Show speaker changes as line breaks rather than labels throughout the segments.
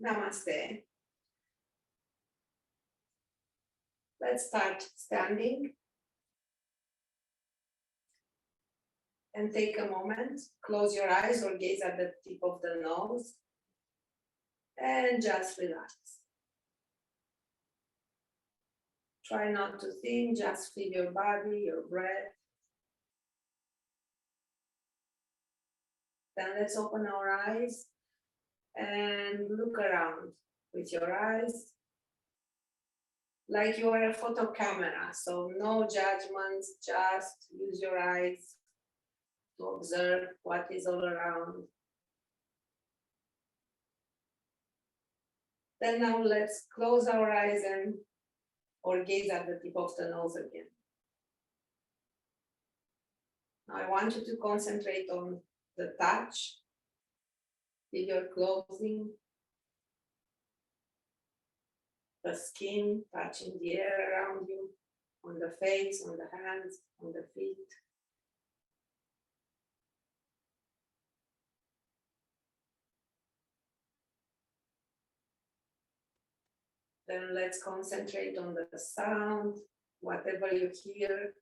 Namaste. Let's start standing. And take a moment, close your eyes or gaze at the tip of the nose. And just relax. Try not to think, just feel your body, your breath. Then let's open our eyes and look around with your eyes like you are a photo camera. So no judgments, just use your eyes to observe what is all around. Then now let's close our eyes and or gaze at the tip of the nose again. Now I want you to concentrate on the touch. Feel your clothing, the skin touching the air around you, on the face, on the hands, on the feet. Then let's concentrate on the sound, whatever you hear.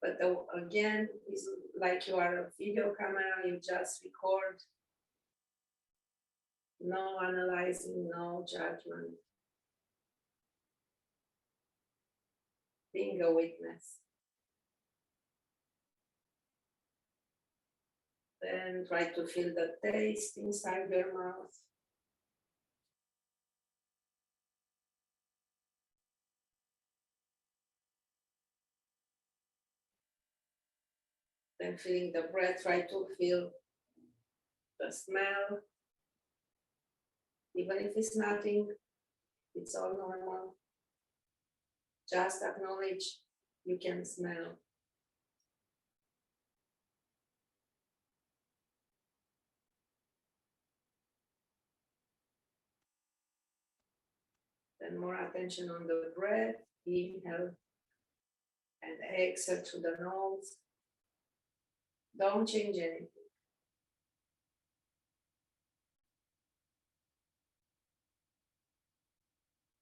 But again, it's like you are a video camera, you just record. No analyzing, no judgment. Being a witness. Then try to feel the taste inside your mouth. Then feeling the breath, try to feel the smell. Even if it's nothing, it's all normal. Just acknowledge you can smell. Then more attention on the breath, inhale and exhale through the nose. Don't change anything.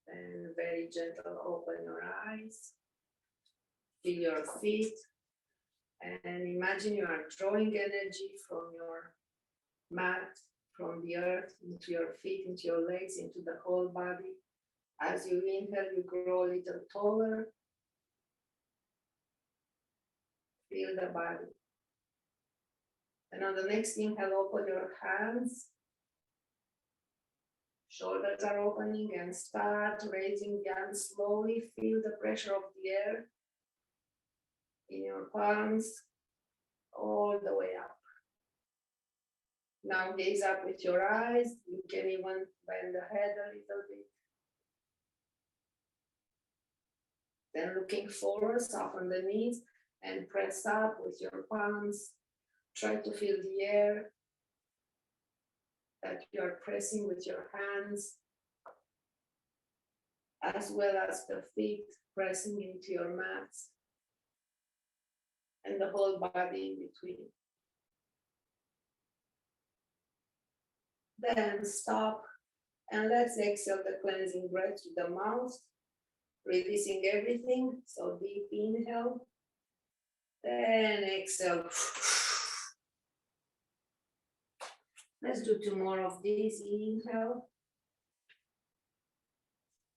And very gentle, open your eyes. Feel your feet. And imagine you are drawing energy from your mat, from the earth, into your feet, into your legs, into the whole body. As you inhale, you grow a little taller. Feel the body. And on the next inhale, open your hands. Shoulders are opening and start raising the arms slowly. Feel the pressure of the air in your palms all the way up. Now gaze up with your eyes. You can even bend the head a little bit. Then looking forward, soften the knees and press up with your palms. Try to feel the air that you are pressing with your hands, as well as the feet pressing into your mats and the whole body in between. Then stop and let's exhale the cleansing breath to the mouth, releasing everything. So deep inhale, then exhale. Let's do 2 more of these. Inhale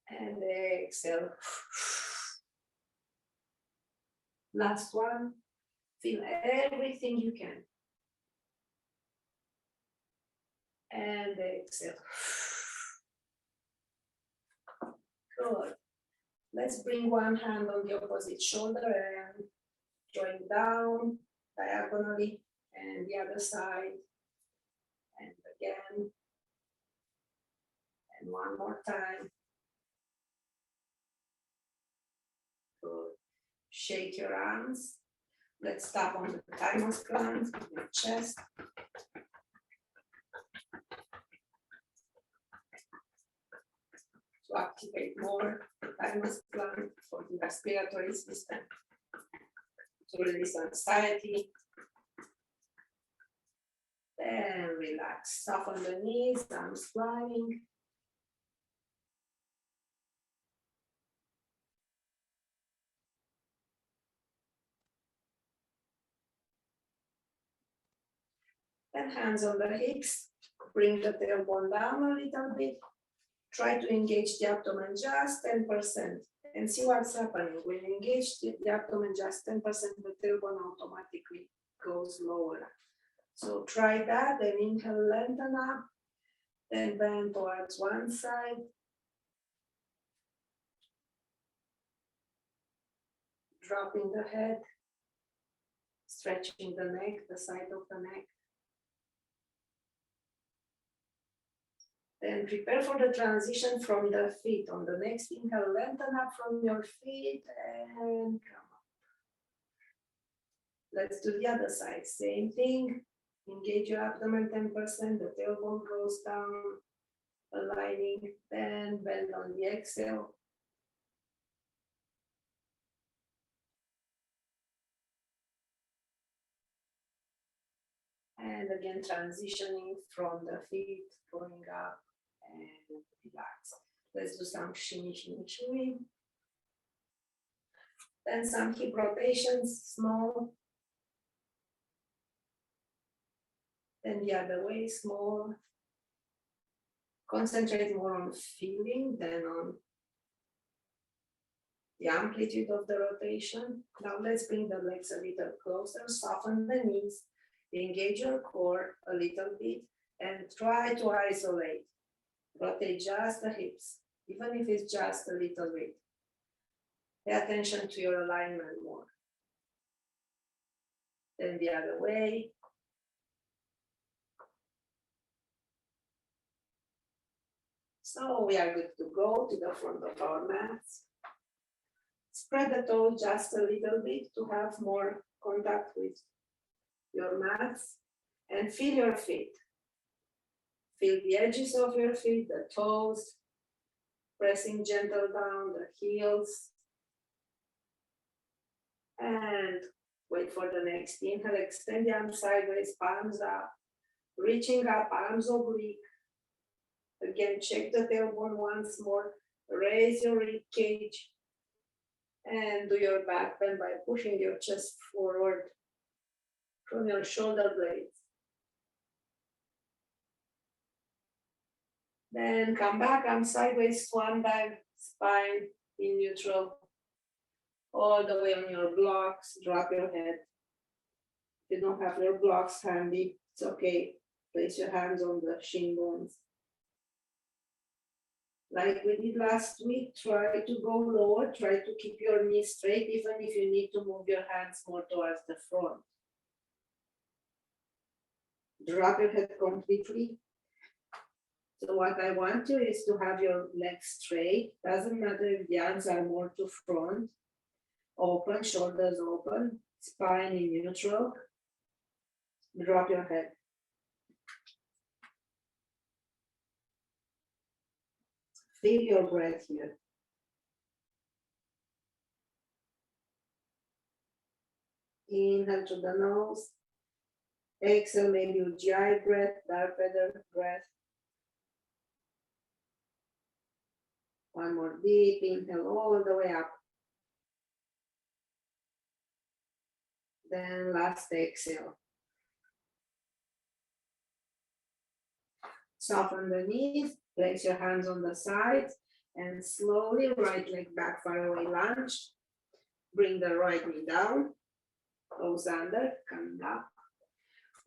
and exhale. Last one. Feel everything you can. And exhale. Good. Let's bring one hand on the opposite shoulder and join down diagonally, and the other side. And again. And one more time. Good. Shake your arms. Let's tap on the thymus gland, your chest. To activate more the thymus gland for the respiratory system. To release anxiety. And relax, soften the knees, arms flying. And hands on the hips, bring the tailbone down a little bit. Try to engage the abdomen just 10% and see what's happening. When you engage the abdomen just 10%, the tailbone automatically goes lower. So try that, then inhale, lengthen up, then bend towards one side. Dropping the head, stretching the neck, the side of the neck. Then prepare for the transition from the feet. On the next inhale, lengthen up from your feet and come up. Let's do the other side. Same thing. Engage your abdomen 10%. The tailbone goes down, aligning. Then bend on the exhale. And again, transitioning from the feet, going up and relax. Let's do some shimmy, shimmy, shimmy. Then some hip rotations, small. Then the other way, small. Concentrate more on feeling than on the amplitude of the rotation. Now let's bring the legs a little closer, soften the knees, engage your core a little bit, and try to isolate. Rotate just the hips, even if it's just a little bit. Pay attention to your alignment more. Then the other way. So we are good to go to the front of our mats. Spread the toes just a little bit to have more contact with your mats and feel your feet. Feel the edges of your feet, the toes, pressing gentle down the heels. And wait for the next inhale, extend the arms sideways, palms up, reaching up, arms oblique. Again, check the tailbone once more, raise your rib cage, and do your back bend by pushing your chest forward from your shoulder blades. Then come back, arms sideways, swan dive, spine in neutral, all the way on your blocks, drop your head. If you don't have your blocks handy, it's okay. Place your hands on the shin bones. Like we did last week, try to go lower, try to keep your knees straight, even if you need to move your hands more towards the front. Drop your head completely. So what I want you is to have your legs straight. Doesn't matter if the arms are more to front. Open, shoulders open, spine in neutral. Drop your head. Feel your breath here. Inhale through the nose. Exhale, maybe Ujjayi breath, dark feather breath. One more deep inhale all the way up. Then last exhale. Soften the knees, place your hands on the sides, and slowly right leg back, far away lunge. Bring the right knee down, toes under, coming up.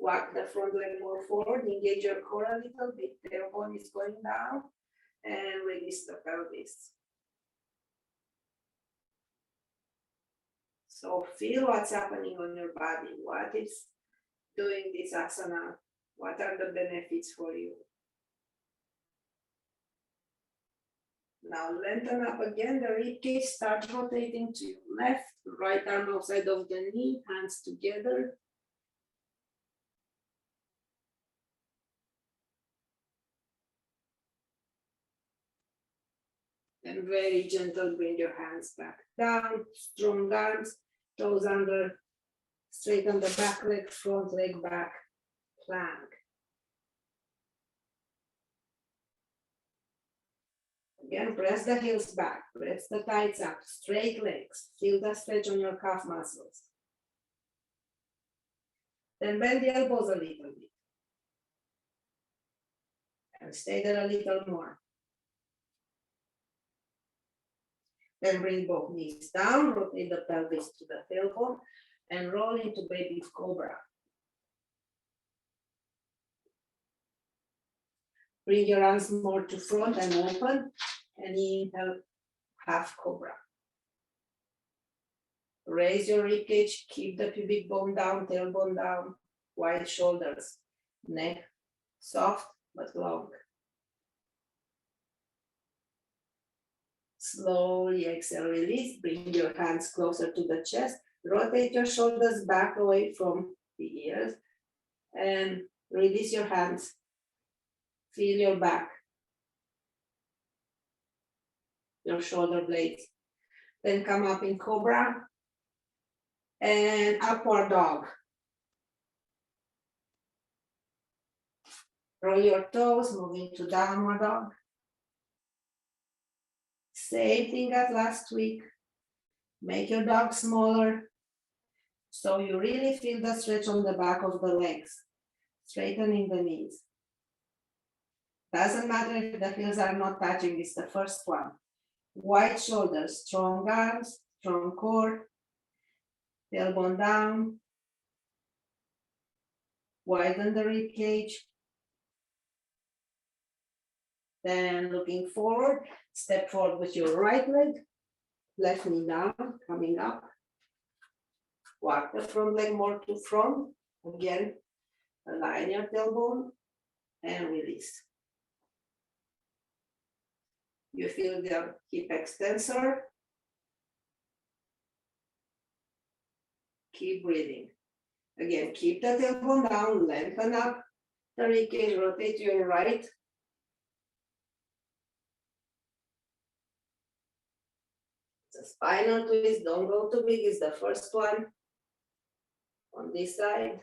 Walk the front leg more forward, engage your core a little bit, tailbone is going down, and release the pelvis. So feel what's happening on your body. What is doing this asana? What are the benefits for you? Now lengthen up again, the rib cage, start rotating to your left, right arm outside of the knee, hands together. And very gentle, bring your hands back down, strong arms, toes under, straighten the back leg, front leg back, plank. Again, press the heels back, press the thighs up, straight legs, feel the stretch on your calf muscles. Then bend the elbows a little bit. And stay there a little more. Then bring both knees down, rotate the pelvis to the tailbone, and roll into baby cobra. Bring your arms more to front and open, and inhale, half cobra. Raise your ribcage, keep the pubic bone down, tailbone down, wide shoulders, neck soft but long. Slowly exhale, release, bring your hands closer to the chest, rotate your shoulders back away from the ears, and release your hands. Feel your back, your shoulder blades. Then come up in cobra and upward dog. Roll your toes, move into downward dog. Same thing as last week. Make your dog smaller so you really feel the stretch on the back of the legs, straightening the knees. Doesn't matter if the heels are not touching, it's the first one. Wide shoulders, strong arms, strong core, tailbone down, widen the rib cage. Then looking forward, step forward with your right leg, left knee down, coming up. Walk the front leg more to front. Again, align your tailbone and release. You feel the hip extensor. Keep breathing. Again, keep the tailbone down, lengthen up the ribcage, rotate to your right. It's a spinal twist, don't go too big, it's the first one. On this side.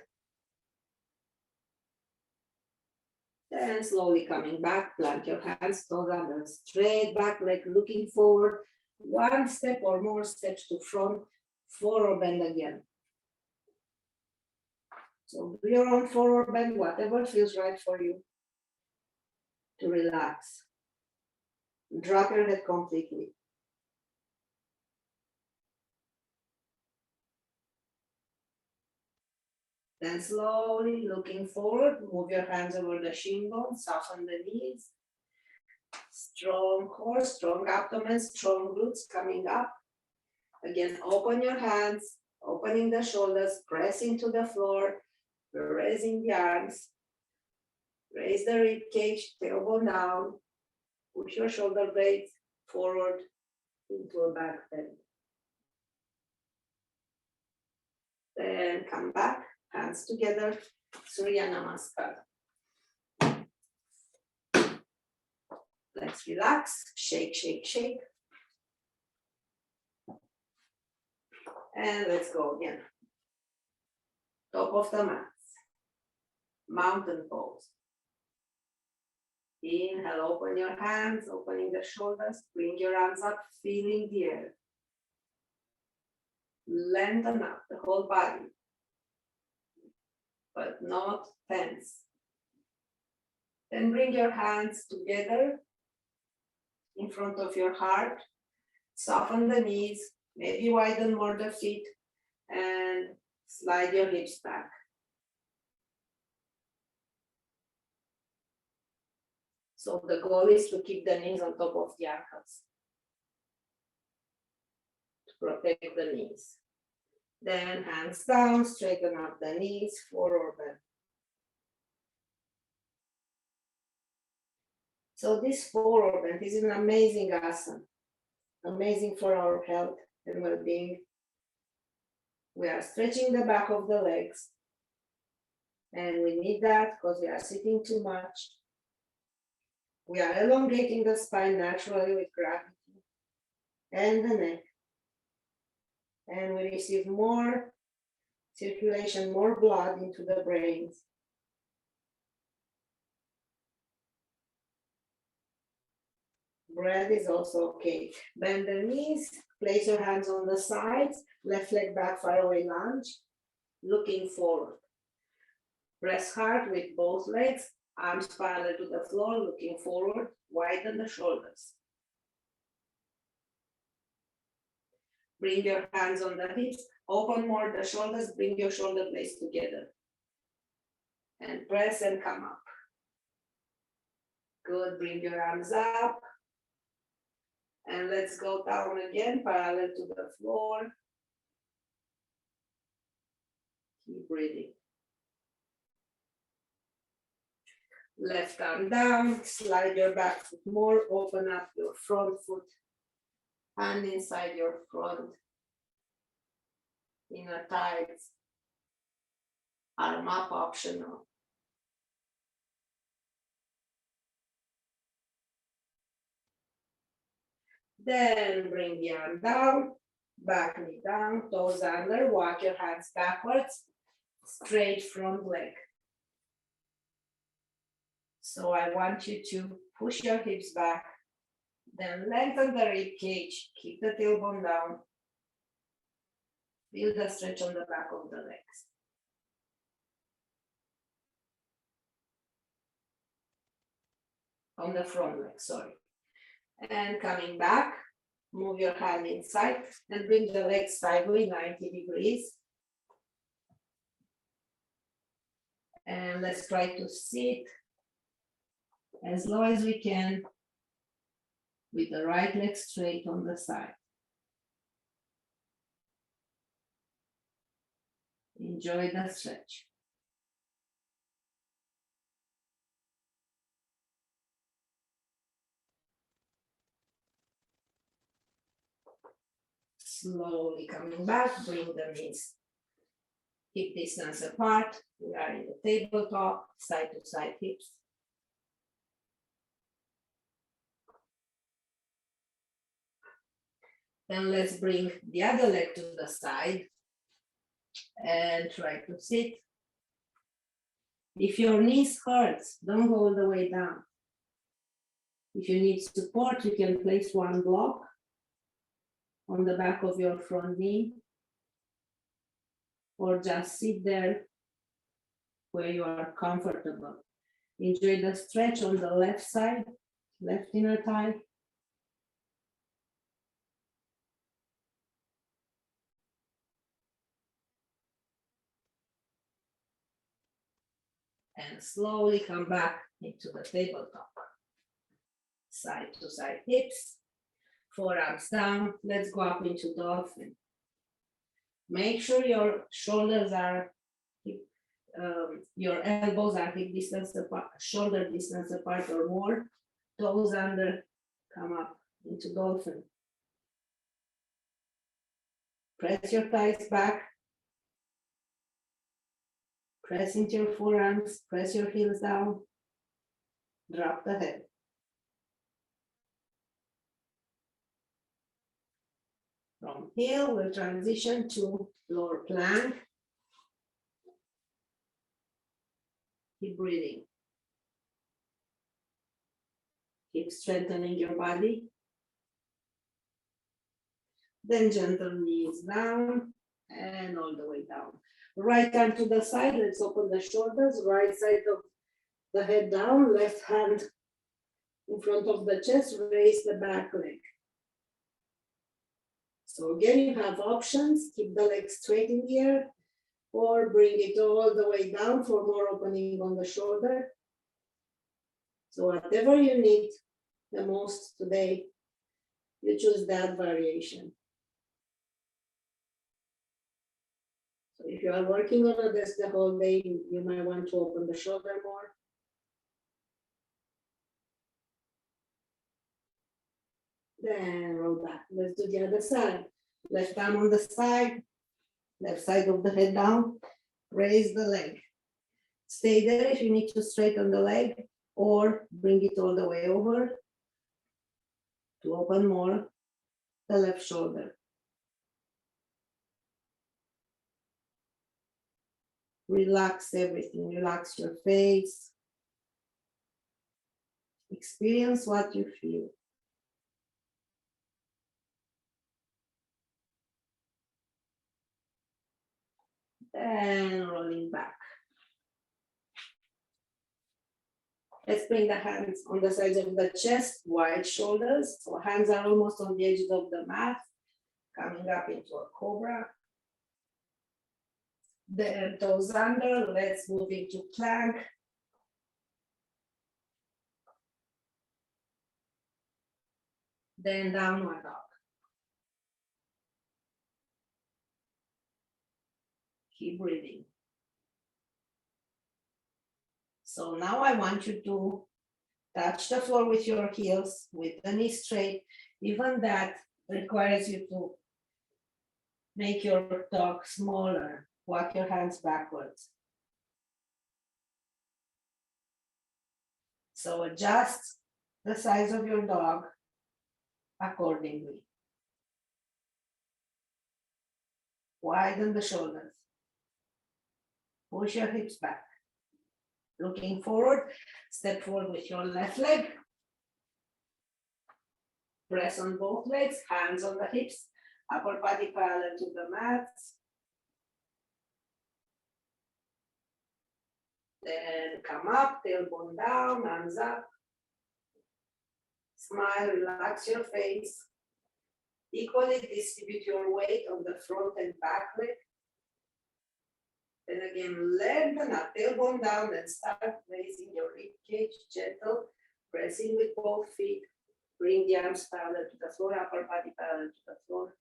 Then slowly coming back, plant your hands, toes under, straight back leg looking forward. One step or more steps to front, forward bend again. So do your own forward bend, whatever feels right for you to relax. Drop your head completely. Then slowly looking forward, move your hands over the shin bone, soften the knees. Strong core, strong abdomen, strong glutes coming up. Again, open your hands, opening the shoulders, pressing to the floor, raising the arms. Raise the rib cage, tailbone down. Push your shoulder blades forward into a back bend. Then come back, hands together, Surya Namaskar. Let's relax, shake, shake, shake. And let's go again. Top of the mat. Mountain pose. Inhale, open your hands, opening the shoulders, bring your arms up, feeling the air. Lengthen up the whole body, but not tense. Then bring your hands together in front of your heart, soften the knees, maybe widen more the feet, and slide your hips back. So the goal is to keep the knees on top of the ankles, to protect the knees. Then hands down, straighten up the knees, forward bend. So this forward bend is an amazing asana, amazing for our health and well-being. We are stretching the back of the legs, and we need that because we are sitting too much. We are elongating the spine naturally with gravity and the neck. And we receive more circulation, more blood into the brains. Breath is also okay. Bend the knees, place your hands on the sides, left leg back, far away lunge, looking forward. Press hard with both legs, arms parallel to the floor, looking forward, widen the shoulders. Bring your hands on the hips, open more the shoulders, bring your shoulder blades together. And press and come up. Good, bring your arms up. And let's go down again, parallel to the floor. Keep breathing. Left arm down, slide your back foot more, open up your front foot, hand inside your front, inner thighs, arm up optional. Then bring the arm down, back knee down, toes under, walk your hands backwards, straight front leg. So I want you to push your hips back, then lengthen the rib cage, keep the tailbone down, feel the stretch on the back of the legs. On the front leg, sorry. And coming back, move your hand inside and bring the legs sideways 90 degrees. And let's try to sit as low as we can with the right leg straight on the side. Enjoy the stretch. Slowly coming back, bring the knees hip distance apart. We are in the tabletop, side to side hips. Then let's bring the other leg to the side and try to sit. If your knees hurts, don't go all the way down. If you need support, you can place one block on the back of your front knee, or just sit there where you are comfortable. Enjoy the stretch on the left side, left inner thigh. And slowly come back into the tabletop. Side to side hips, forearms down. Let's go up into dolphin. Make sure your shoulders are, your elbows are hip distance apart, shoulder distance apart or more. Toes under, come up into dolphin. Press your thighs back. Press into your forearms, press your heels down. Drop the head. From here, we'll transition to lower plank. Keep breathing. Keep strengthening your body. Then gentle knees down and all the way down. Right arm to the side, let's open the shoulders, right side of the head down, left hand in front of the chest, raise the back leg. So again, you have options, keep the leg straight in the air, or bring it all the way down for more opening on the shoulder. So whatever you need the most today, you choose that variation. So if you are working on a desk the whole day, you might want to open the shoulder more. Then roll back. Let's do the other side. Left arm on the side, left side of the head down, raise the leg. Stay there if you need to straighten the leg, or bring it all the way over to open more the left shoulder. Relax everything, relax your face. Experience what you feel. and rolling back. Let's bring the hands on the sides of the chest, wide shoulders. So hands are almost on the edges of the mat, coming up into a cobra. Then toes under, let's move into plank. Then downward dog. Keep breathing. So now I want you to touch the floor with your heels, with the knee straight. Even that requires you to make your dog smaller. Walk your hands backwards. So adjust the size of your dog accordingly. Widen the shoulders. Push your hips back. Looking forward, step forward with your left leg. Press on both legs, hands on the hips, upper body parallel to the mat. Then come up, tailbone down, hands up. Smile, relax your face. Equally distribute your weight on the front and back leg. Then again, lengthen up, tailbone down, and start raising your rib cage, gentle, pressing with both feet. Bring the arms parallel to the floor, upper body parallel to the floor.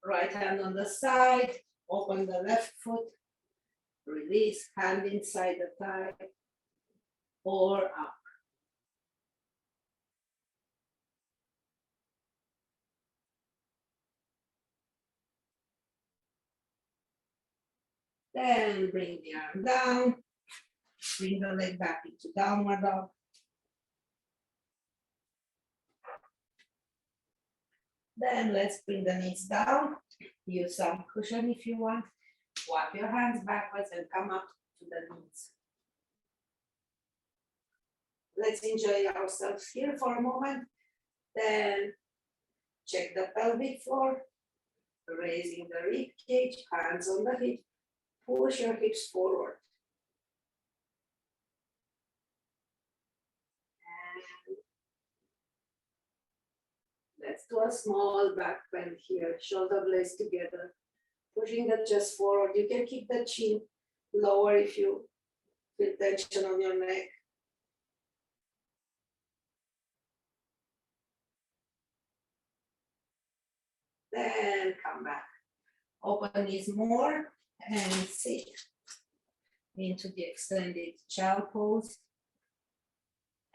Right hand on the side, open the left foot, release, hand inside the thigh, or up. Then bring the arm down, bring the leg back into downward dog. Then let's bring the knees down, use some cushion if you want. Walk your hands backwards and come up to the knees. Let's enjoy ourselves here for a moment. Then check the pelvic floor, raising the rib cage, hands on the hip, push your hips forward. And let's do a small back bend here, shoulder blades together, pushing the chest forward. You can keep the chin lower if you feel tension on your neck. Then come back. Open knees more and sit into the extended child pose.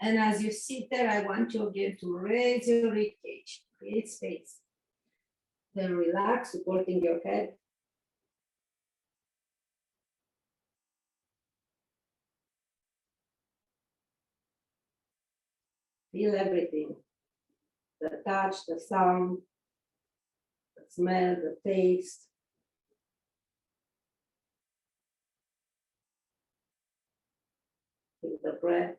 And as you sit there, I want you again to raise your rib cage, create space. Then relax, supporting your head. Feel everything. The touch, the sound, the smell, the taste. Feel the breath.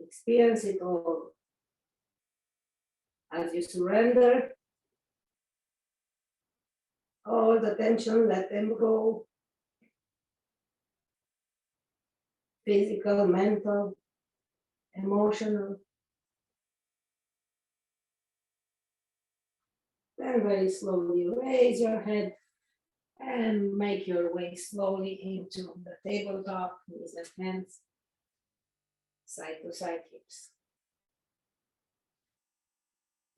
Experience it all. As you surrender, all the tension, let them go. Physical, mental, emotional. Then very slowly raise your head and make your way slowly into the tabletop, knees and hands, side to side hips.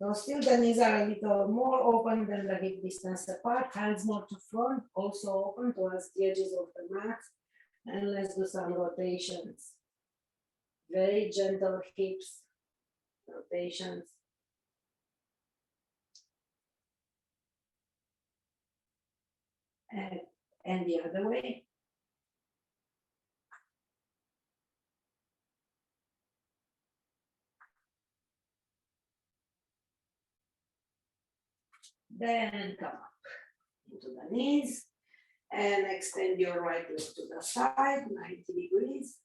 So still the knees are a little more open than the hip distance apart, hands more to front, also open towards the edges of the mat. And let's do some rotations. Very gentle hips, rotations. And the other way. Then come up into the knees and extend your right leg to the side, 90 degrees.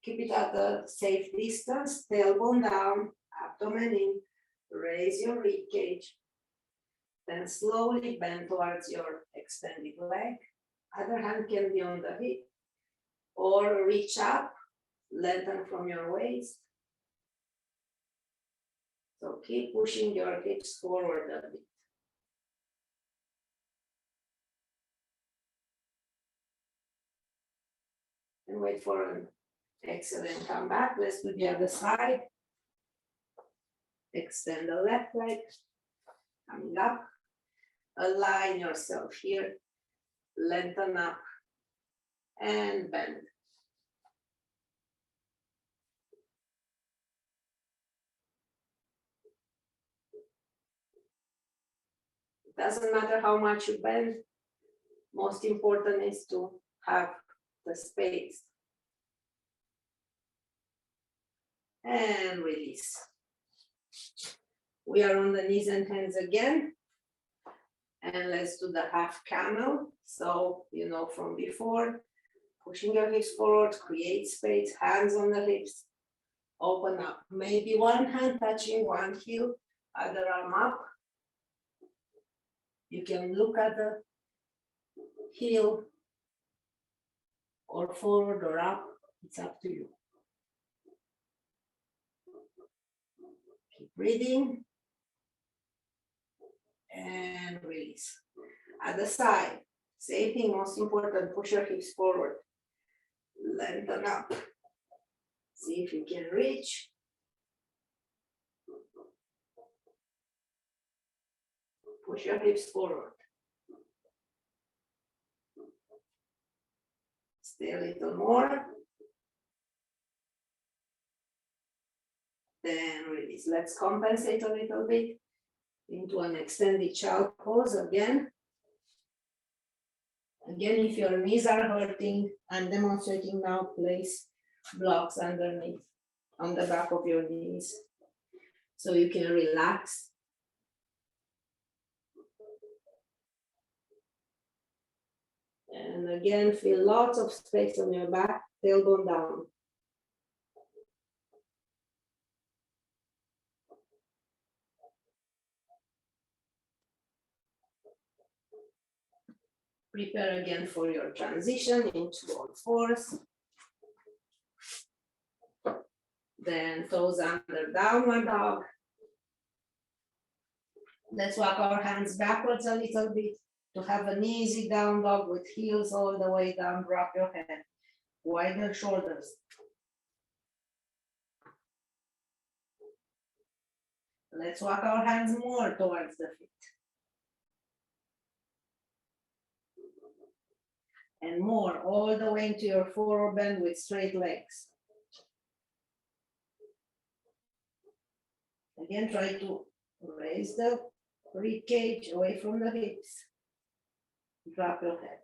Keep it at a safe distance, tailbone down, abdomen in, raise your rib cage, then slowly bend towards your extended leg. Other hand can be on the hip, or reach up, lengthen from your waist. So keep pushing your hips forward a bit. And wait for an exhale and come back. Let's do the other side. Extend the left leg, coming up. Align yourself here, lengthen up and bend. It doesn't matter how much you bend, most important is to have the space. And release. We are on the knees and hands again. And let's do the half camel. So, you know from before, pushing your hips forward, create space, hands on the hips, open up. Maybe one hand touching one heel, other arm up. You can look at the heel or forward or up, it's up to you. Keep breathing. And release. At the side, same thing, most important, push your hips forward. Lengthen up. See if you can reach. Push your hips forward. Stay a little more. Then release. Let's compensate a little bit into an extended child pose again. Again, if your knees are hurting, I'm demonstrating now, place blocks underneath on the back of your knees so you can relax. And again, feel lots of space on your back, tailbone down. Prepare again for your transition into all fours. Then toes under downward dog. Let's walk our hands backwards a little bit to have an easy down dog with heels all the way down. Drop your head, widen shoulders. Let's walk our hands more towards the feet. And more, all the way into your forward bend with straight legs. Again, try to raise the rib cage away from the hips. Drop your head.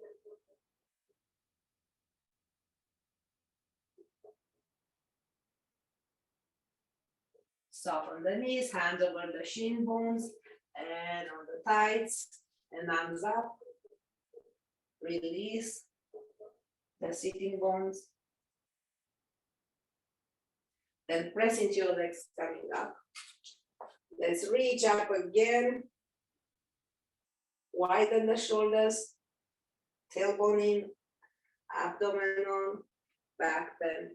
Soften the knees, hands over the shin bones and on the thighs, and arms up. Release the sitting bones. Then press into your legs coming up. Let's reach up again. Widen the shoulders, tailbone in, abdomen on, back bend.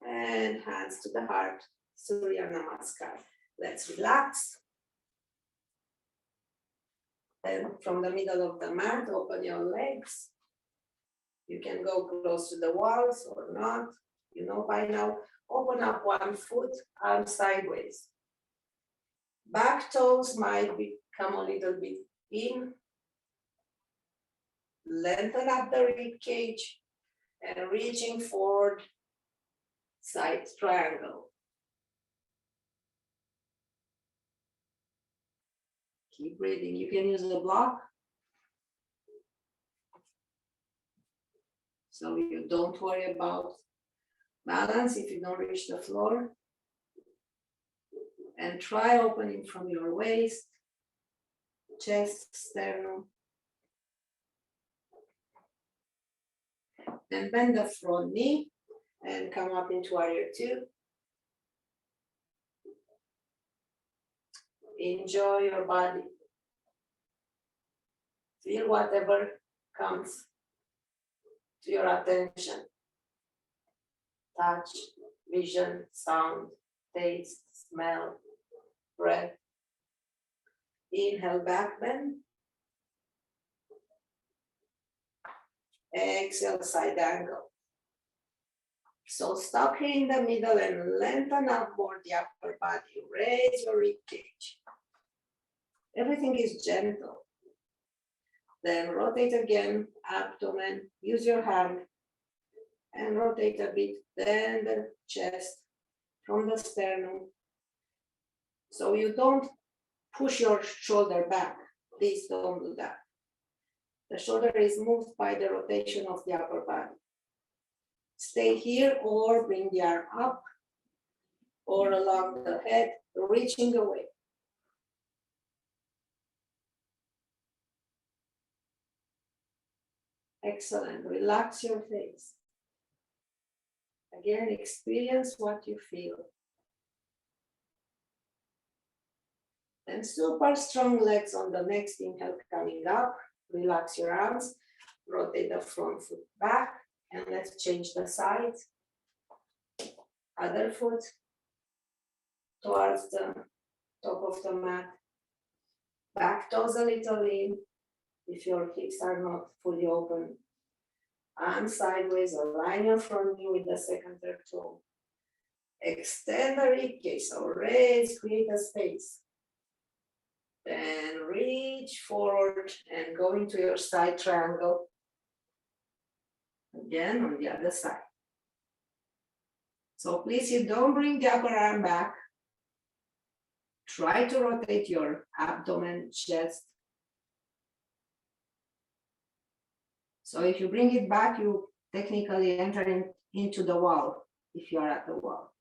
And hands to the heart, Surya Namaskar. Let's relax. Then from the middle of the mat, open your legs. You can go close to the walls or not. You know by now, open up one foot, arm sideways. Back toes might come a little bit in. Lengthen up the rib cage and reaching forward, side triangle. Keep breathing. You can use a block. So you don't worry about balance if you don't reach the floor. And try opening from your waist, chest, sternum. And bend the front knee and come up into warrior two. Enjoy your body. Feel whatever comes to your attention. Touch, vision, sound, taste, smell, breath. Inhale, back bend. Exhale, side angle. So stop here in the middle and lengthen up more the upper body. Raise your rib cage. Everything is gentle. Then rotate again, abdomen, use your hand and rotate a bit. Then the chest from the sternum. So you don't push your shoulder back. Please don't do that. The shoulder is moved by the rotation of the upper body. Stay here or bring the arm up or along the head, reaching away. Excellent. Relax your face. Again, experience what you feel. And super strong legs on the next inhale coming up. Relax your arms. Rotate the front foot back. And let's change the side. Other foot towards the top of the mat. Back toes a little in. If your hips are not fully open. Arm sideways, align your front knee with the second, third toe. Extend the rib cage, so raise, create a space. Then reach forward and go into your side triangle. Again on the other side. So please, you don't bring the upper arm back. Try to rotate your abdomen, chest. So if you bring it back, you technically enter into the wall, if you are at the wall.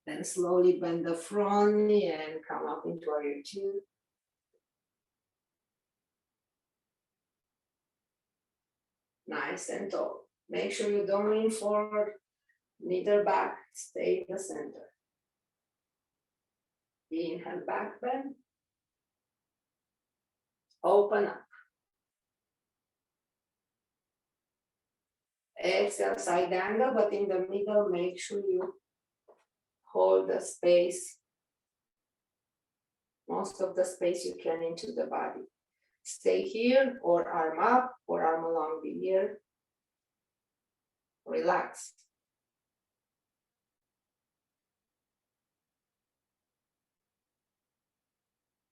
Then slowly bend the front knee and come up into warrior two. Nice and tall. Make sure you don't lean forward, neither back, stay in the center. Inhale, back bend. Open up. Exhale, side angle, but in the middle, make sure you hold the space, most of the space you can into the body. Stay here or arm up or arm along the ear. Relax.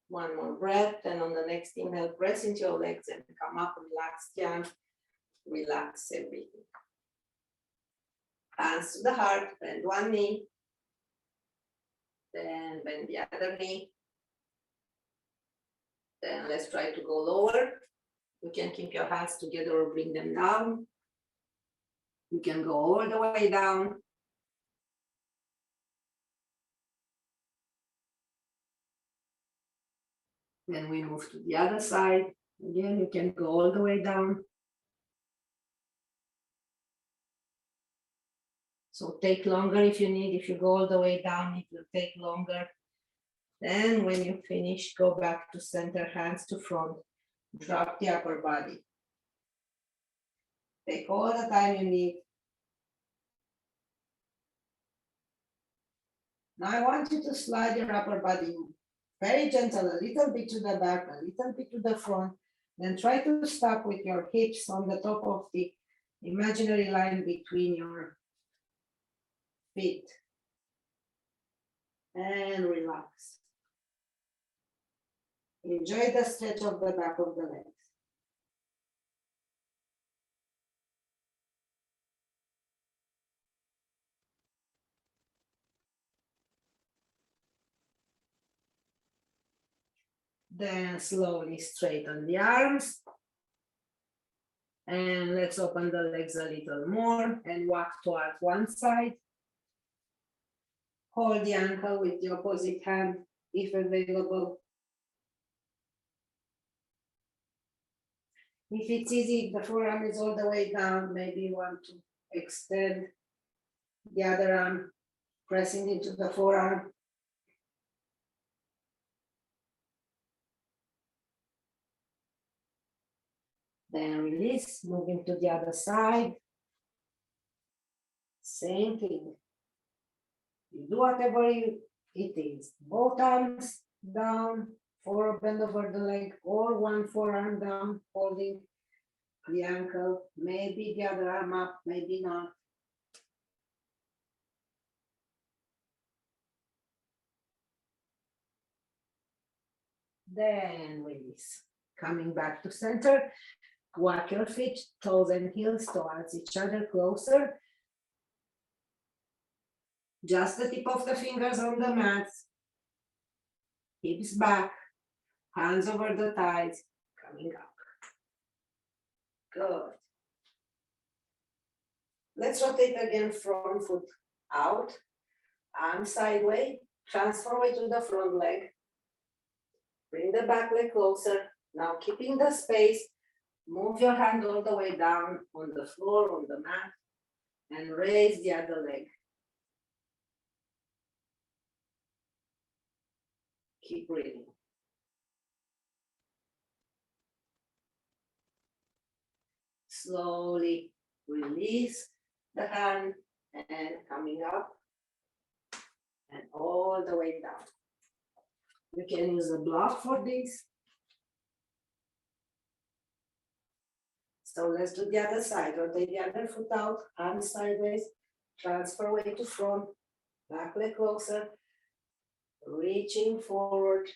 One more breath, and on the next inhale, press into your legs and come up, relax the arm, relax everything. Hands to the heart, bend one knee, then bend the other knee. Then let's try to go lower. You can keep your hands together or bring them down. You can go all the way down. Then we move to the other side. Again, you can go all the way down. So take longer if you need. If you go all the way down, it will take longer. Then when you finish, go back to center, hands to front. Drop the upper body. Take all the time you need. Now I want you to slide your upper body very gentle, a little bit to the back, a little bit to the front. Then try to stop with your hips on the top of the imaginary line between your feet. And relax. Enjoy the stretch of the back of the legs. Then slowly straighten the arms. And let's open the legs a little more and walk towards one side. Hold the ankle with the opposite hand if available. If it's easy, the forearm is all the way down, maybe you want to extend the other arm, pressing into the forearm. Then release, moving to the other side. Same thing. You do whatever it is. Both arms down, forward bend over the leg, or one forearm down, holding the ankle, maybe the other arm up, maybe not. Then release. Coming back to center, walk your feet, toes and heels towards each other closer. Just the tip of the fingers on the mat. Hips back, hands over the thighs, coming up. Good. Let's rotate again, front foot out, arm sideways, transfer weight to the front leg. Bring the back leg closer. Now keeping the space, move your hand all the way down on the floor, on the mat, and raise the other leg. Keep breathing. Slowly release the hand and coming up and all the way down. You can use a block for this. So let's do the other side. Rotate the other foot out, arm sideways, transfer weight to front, back leg closer, reaching forward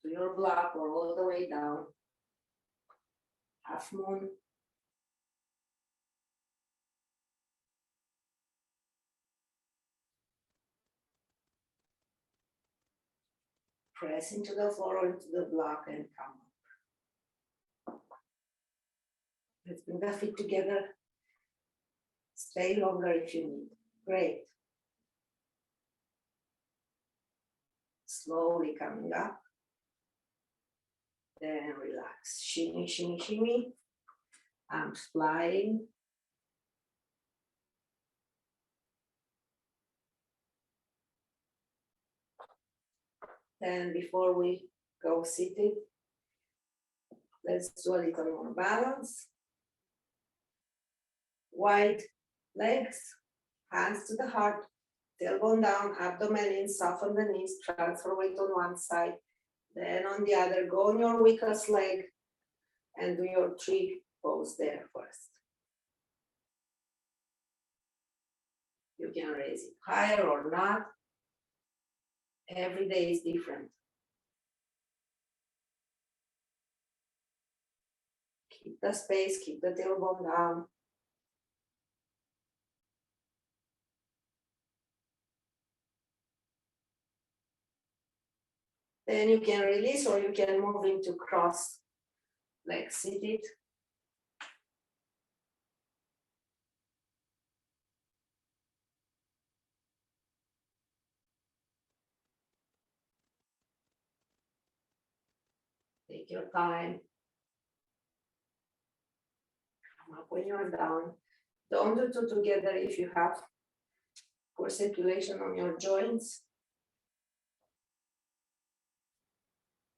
to your block or all the way down. Half moon. Press into the floor or into the block and come up. Let's bring the feet together. Stay longer if you need. Great. Slowly coming up. Then relax. Shimmy, shimmy, shimmy. Arms flying. Then before we go sitting, let's do a little more balance. Wide legs, hands to the heart, tailbone down, abdomen in, soften the knees, transfer weight on one side, then on the other, go on your weakest leg and do your tree pose there first. You can raise it higher or not. Every day is different. Keep the space, keep the tailbone down. Then you can release or you can move into cross leg seated. Take your time. Come up when you're down. Don't do two together if you have poor circulation on your joints.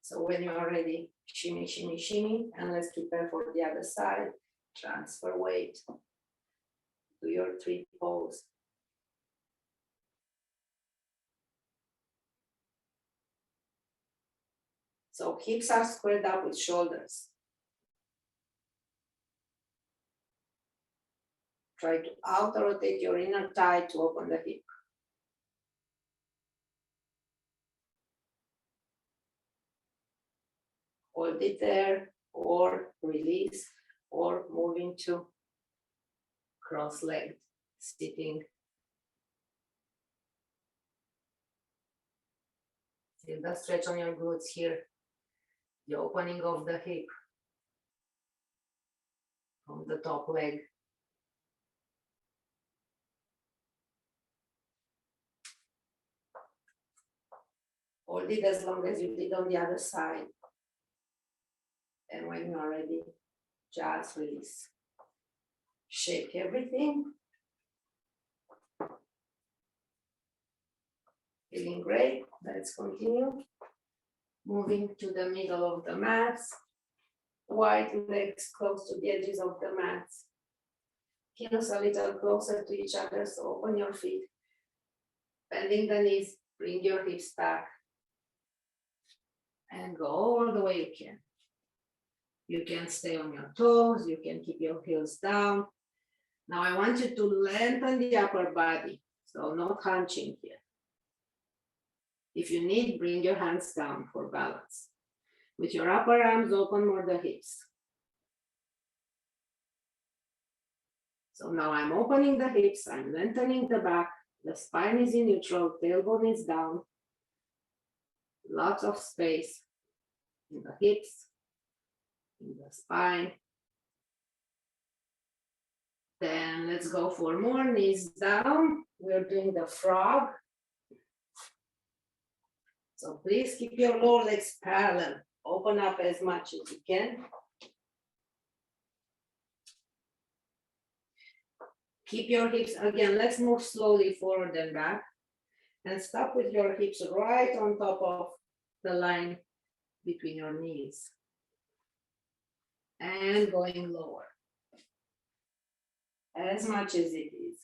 So when you are ready, shimmy, shimmy, shimmy, and let's prepare for the other side. Transfer weight. Do your tree pose. So hips are squared up with shoulders. Try to outer rotate your inner thigh to open the hip. Hold it there or release or move into cross-legged sitting. Feel the stretch on your glutes here. The opening of the hip from the top leg. Hold it as long as you did on the other side. And when you're ready, just release. Shake everything. Feeling great. Let's continue. Moving to the middle of the mats. Wide legs close to the edges of the mats. Heels a little closer to each other, so open your feet. Bending the knees, bring your hips back. And go all the way you can. You can stay on your toes, you can keep your heels down. Now I want you to lengthen the upper body, so not hunching here. If you need, bring your hands down for balance. With your upper arms, open more the hips. So now I'm opening the hips, I'm lengthening the back, the spine is in neutral, tailbone is down. Lots of space in the hips, in the spine. Then let's go for more, knees down. We're doing the frog. So please keep your lower legs parallel. Open up as much as you can. Keep your hips, again, let's move slowly forward and back. And stop with your hips right on top of the line between your knees. And going lower. As much as it is.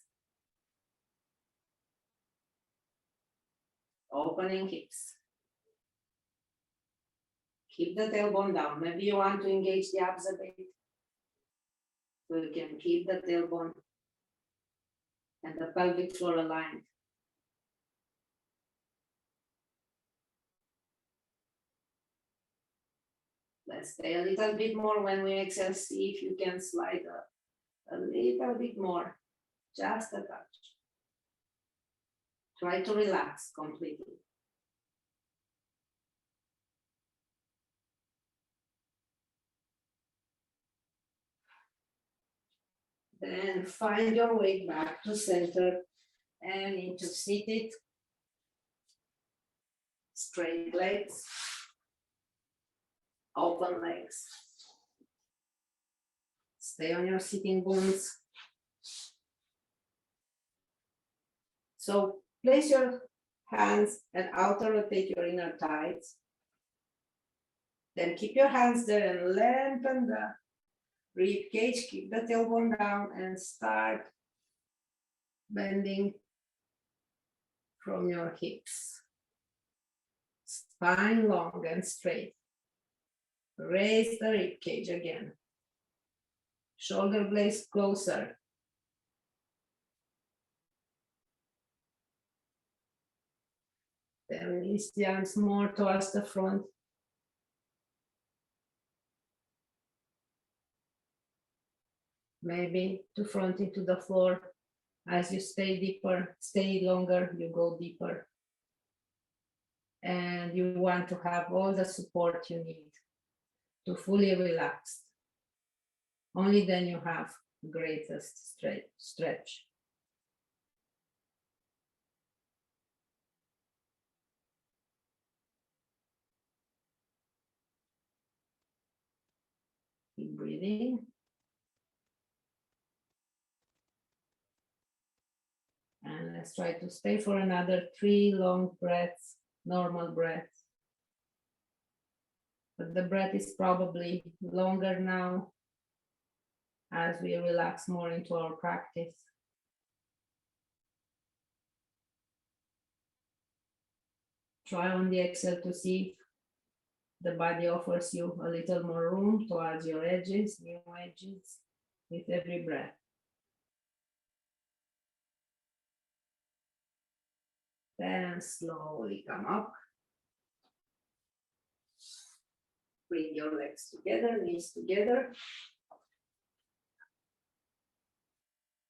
Opening hips. Keep the tailbone down. Maybe you want to engage the abs a bit. So you can keep the tailbone and the pelvic floor aligned. Let's stay a little bit more when we exhale. See if you can slide up a little bit more, just a touch. Try to relax completely. Then find your way back to center and into seated. Straight legs, open legs. Stay on your sitting bones. So place your hands and outer rotate your inner thighs. Then keep your hands there and lengthen the rib cage, keep the tailbone down and start bending from your hips. Spine long and straight. Raise the rib cage again. Shoulder blades closer. Then release the arms more towards the front. Maybe to front into the floor. As you stay deeper, stay longer, you go deeper. And you want to have all the support you need to fully relax. Only then you have greatest stretch. Keep breathing. And let's try to stay for another 3 long breaths, normal breaths. But the breath is probably longer now as we relax more into our practice. Try on the exhale to see if the body offers you a little more room towards your edges, new edges, with every breath. Then slowly come up. Bring your legs together, knees together.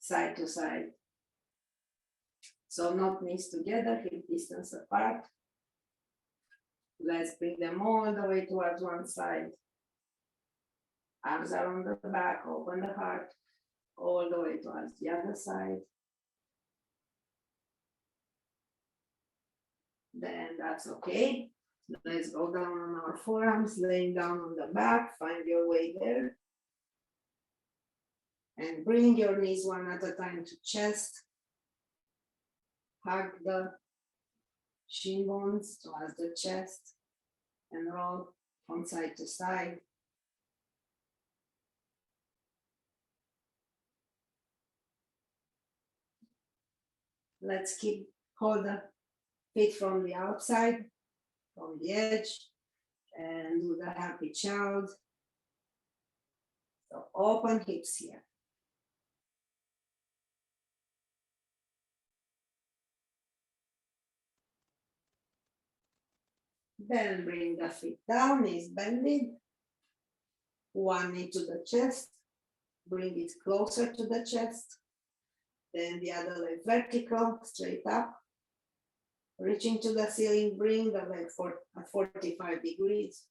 Side to side. So not knees together, hip distance apart. Let's bring them all the way towards one side. Arms are on the back, open the heart, all the way towards the other side. Then that's okay. Let's go down on our forearms, laying down on the back, find your way there. And bring your knees one at a time to chest. Hug the shin bones towards the chest and roll from side to side. Let's hold the feet from the outside, from the edge, and do the happy child. So open hips here. Then bring the feet down, knees bended. One knee to the chest, bring it closer to the chest. Then the other leg vertical, straight up. Reaching to the ceiling, bring the leg at 45 degrees.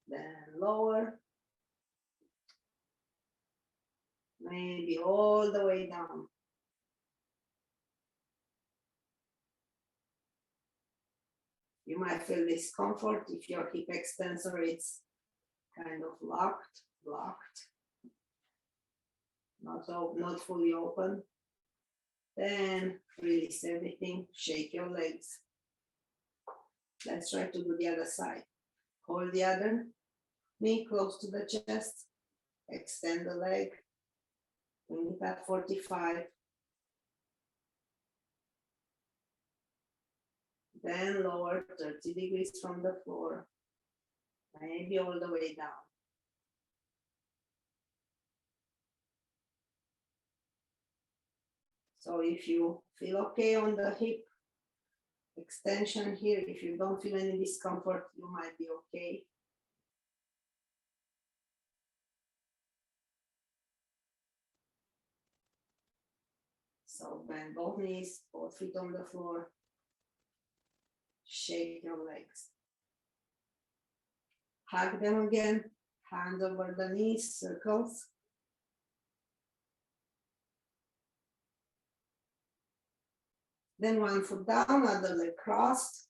Then lower. Maybe all the way down. You might feel discomfort if your hip extensor is kind of blocked, not fully open. Then release everything, shake your legs. Let's try to do the other side. Hold the other knee close to the chest, extend the leg, bring it at 45. Then lower 30 degrees from the floor, maybe all the way down. So if you feel okay on the hip extension here, if you don't feel any discomfort, you might be okay. So bend both knees, both feet on the floor. Shake your legs. Hug them again, hand over the knees, circles. Then one foot down, other leg crossed.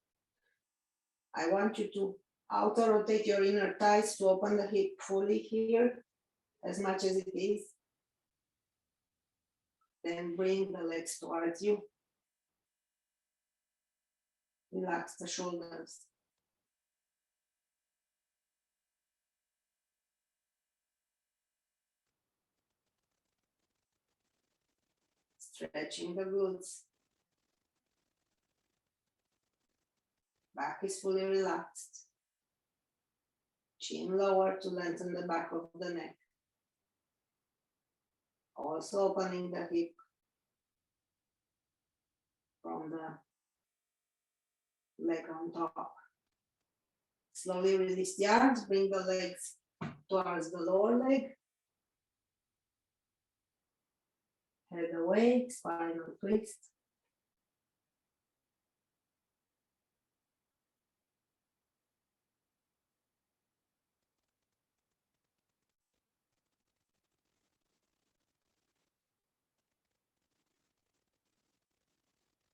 I want you to outer rotate your inner thighs to open the hip fully here, as much as it is. Then bring the legs towards you. Relax the shoulders. Stretching the glutes. Back is fully relaxed. Chin lower to lengthen the back of the neck. Also opening the hip from the leg on top. Slowly release the arms, bring the legs towards the lower leg. Head away, spinal twist.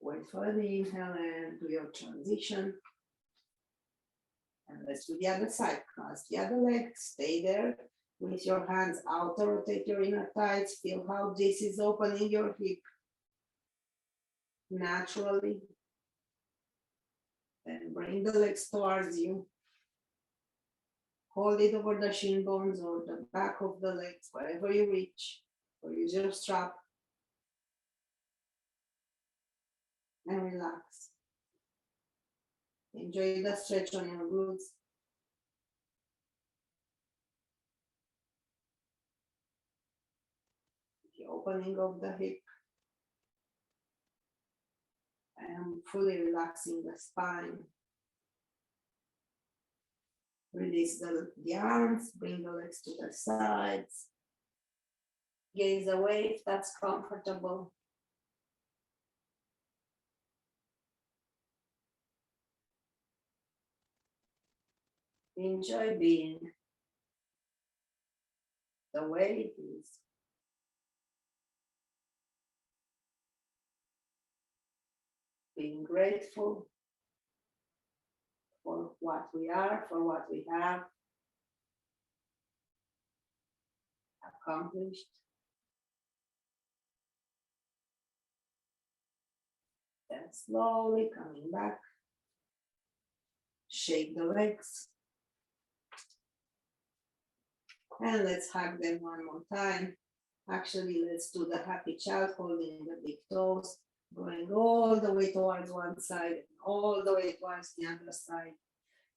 Wait for the inhale and do your transition. And let's do the other side. Cross the other leg, stay there. With your hands out, rotate your inner thighs. Feel how this is opening your hip naturally. Then bring the legs towards you. Hold it over the shin bones or the back of the legs, wherever you reach, or use your strap. And relax. Enjoy the stretch on your glutes. The opening of the hip. And fully relaxing the spine. Release the arms, bring the legs to the sides. Gaze away if that's comfortable. Enjoy being the way it is. being grateful for what we are, for what we have accomplished. Then slowly coming back, shake the legs. And let's hug them one more time. Actually, let's do the happy child, holding the big toes, going all the way towards one side, and all the way towards the other side.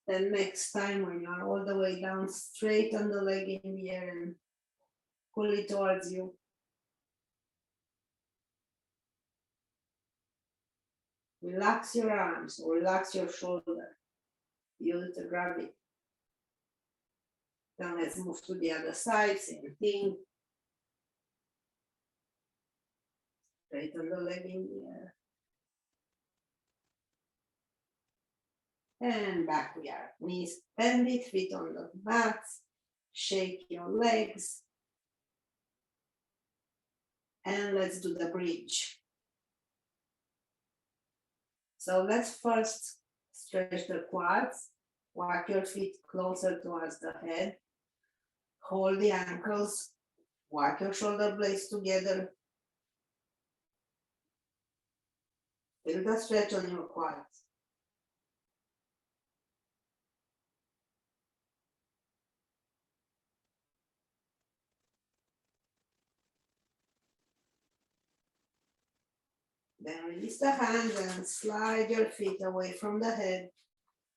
Then next time when you're all the way down, straighten the leg in the air and pull it towards you. Relax your arms or relax your shoulder. Use the gravity. Then let's move to the other side, same thing. Straighten the leg in the air. And back we are. Knees bended, feet on the mats. Shake your legs. And let's do the bridge. So let's first stretch the quads. Walk your feet closer towards the head. Hold the ankles. Walk your shoulder blades together. Feel the stretch on your quads. Then release the hands and slide your feet away from the head,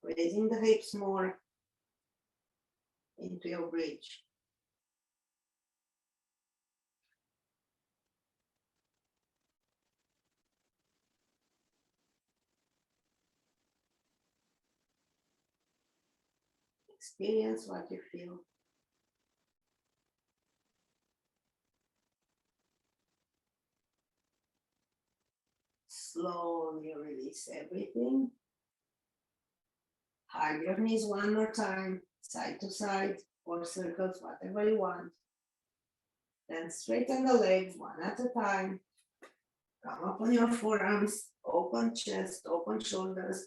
raising the hips more into your bridge. Experience what you feel. Slowly release everything. Hug your knees one more time, side to side, or circles, whatever you want. Then straighten the legs one at a time. Come up on your forearms, open chest, open shoulders.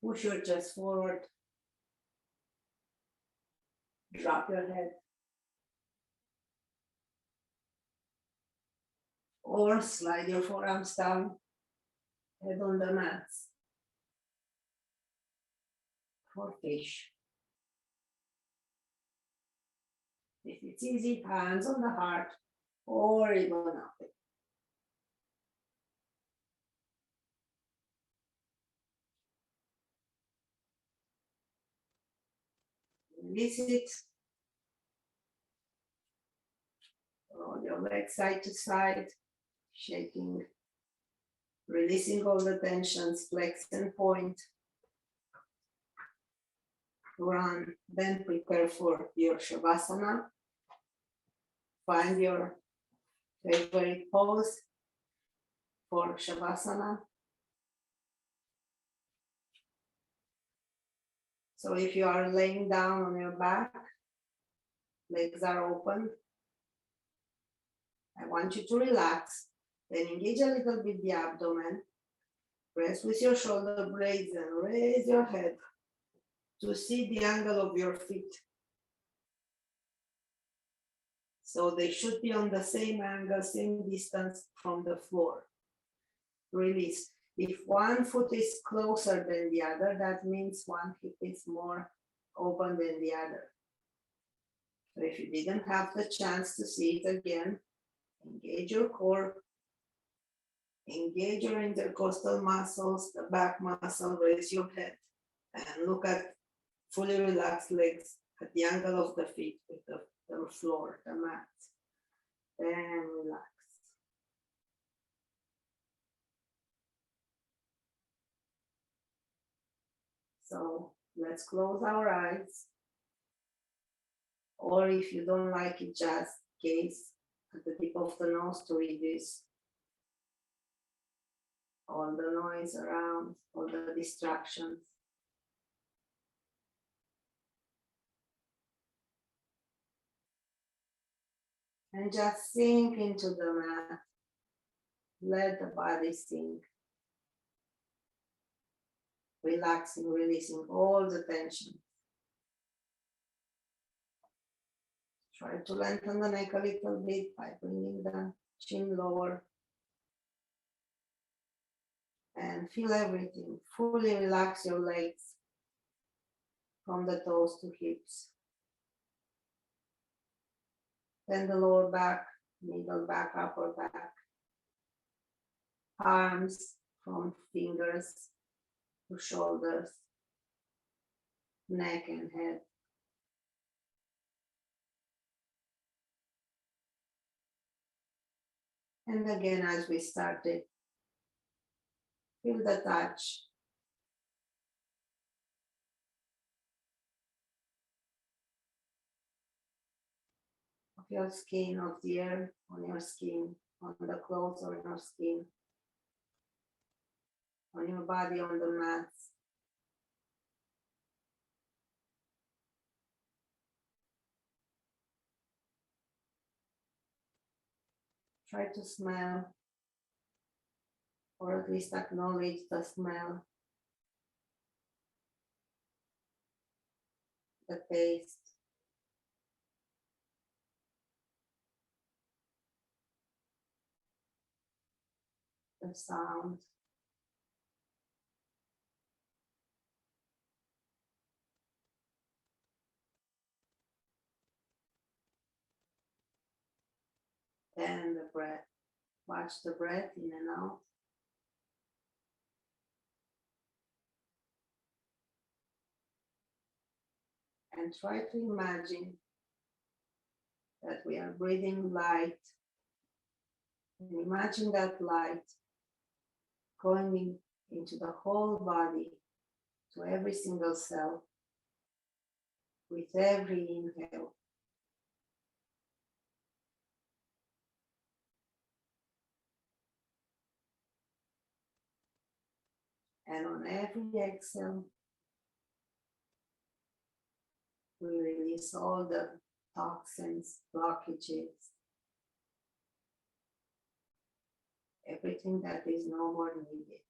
Push your chest forward. Drop your head. Or slide your forearms down, head on the mats. For fish. If it's easy, hands on the heart or even up. Release it. Roll your legs side to side, shaking, releasing all the tensions, flex and point. Run, then prepare for your Shavasana. Find your favorite pose for Shavasana. So if you are laying down on your back, legs are open, I want you to relax, then engage a little bit the abdomen, press with your shoulder blades and raise your head to see the angle of your feet. So they should be on the same angle, same distance from the floor. Release. If one foot is closer than the other, that means one hip is more open than the other. So if you didn't have the chance to see it again, engage your core, engage your intercostal muscles, the back muscle, raise your head, and look at fully relaxed legs at the angle of the feet with the floor, the mat. Then relax. So let's close our eyes. Or if you don't like it, just gaze at the tip of the nose to reduce all the noise around, all the distractions. And just sink into the mat. Let the body sink, relaxing, releasing all the tension. Try to lengthen the neck a little bit by bringing the chin lower. And feel everything. Fully relax your legs from the toes to hips. Then the lower back, middle back, upper back. Arms from fingers to shoulders, neck and head. And again, as we started, feel the touch of your skin, of the air on your skin, on the clothes on your skin, on your body, on the mats. Try to smell, or at least acknowledge the smell, the taste, the sound. Then the breath. Watch the breath in and out. And try to imagine that we are breathing light. And imagine that light going into the whole body, to every single cell, with every inhale. And on every exhale, we release all the toxins, blockages, everything that is no more needed.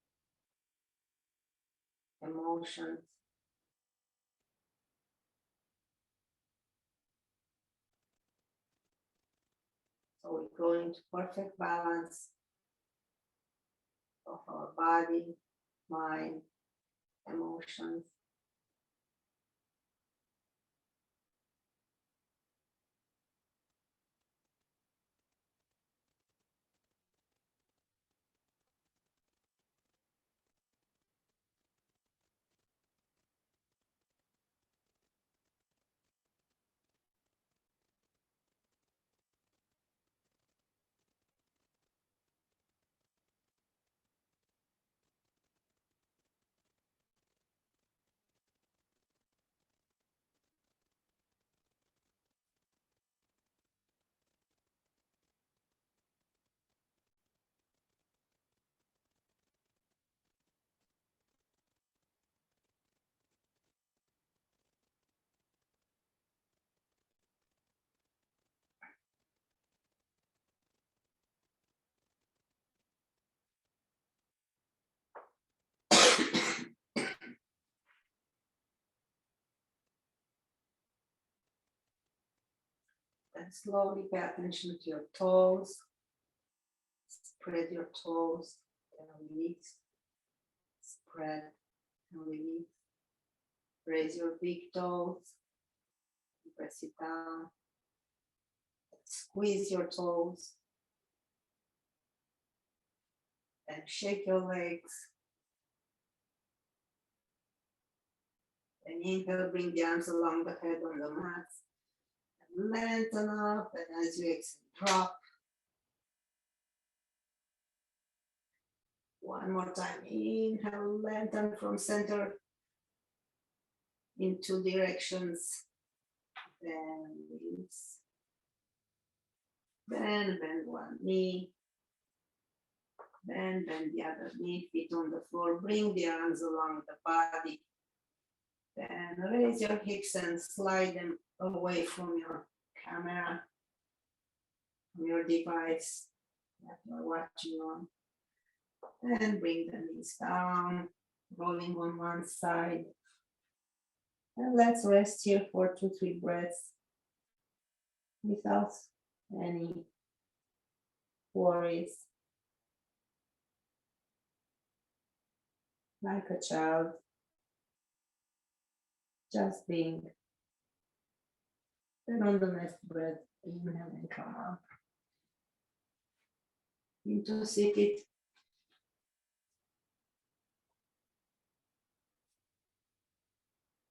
Emotions. So we go into perfect balance of our body, mind, emotions. And slowly pay attention to your toes. Spread your toes and release. Spread and release. Raise your big toes. Press it down. Squeeze your toes. And shake your legs. And inhale, bring the arms along the head on the mat. And lengthen up, and as you exhale, drop. One more time. Inhale, lengthen from center in two directions. Then release. Then bend one knee. Then bend the other knee, feet on the floor. Bring the arms along the body. Then raise your hips and slide them away from your camera, from your device that you're watching on. And bring the knees down, rolling on one side. And let's rest here for 2-3 breaths without any worries. Like a child, just being. Then on the next breath, inhale and come up into seated.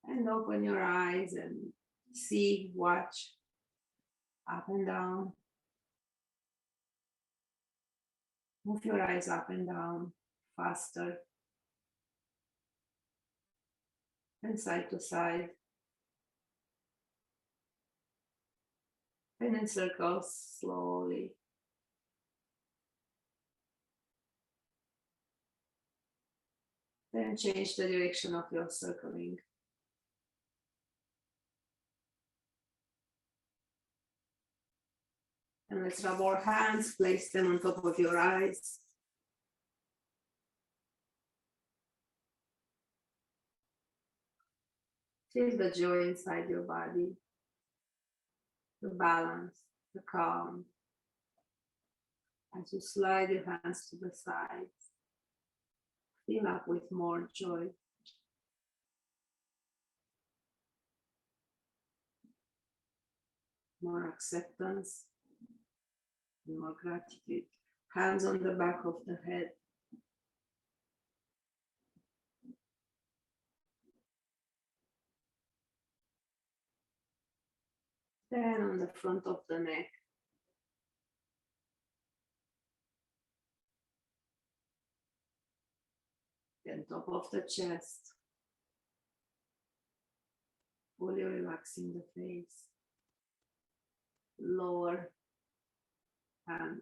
And open your eyes and see, watch up and down. Move your eyes up and down faster and side to side. And in circles slowly. Then change the direction of your circling. And let's rub our hands, place them on top of your eyes. Feel the joy inside your body, the balance, the calm. As you slide your hands to the sides, fill up with more joy. More acceptance, more gratitude. Hands on the back of the head. Then on the front of the neck. Then top of the chest. Fully relaxing the face. Lower hand.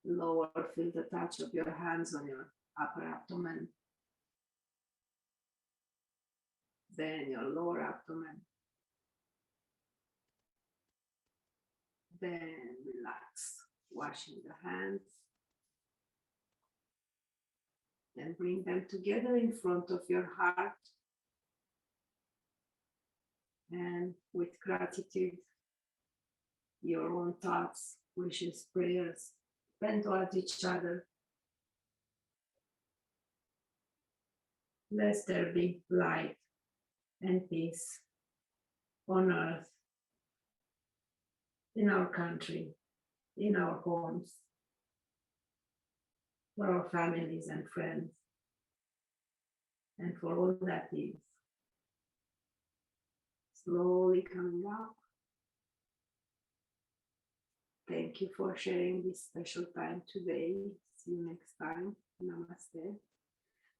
Lower, feel the touch of your hands on your upper abdomen. Then your lower abdomen. Then relax, washing the hands. Then bring them together in front of your heart. And with gratitude, your own thoughts, wishes, prayers, bend towards each other. Let there be light and peace on earth, in our country, in our homes, for our families and friends, and for all that is. Slowly coming up. Thank you for sharing this special time today. See you next time. Namaste.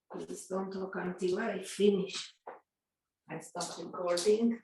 Please don't talk until I finish. I stop recording.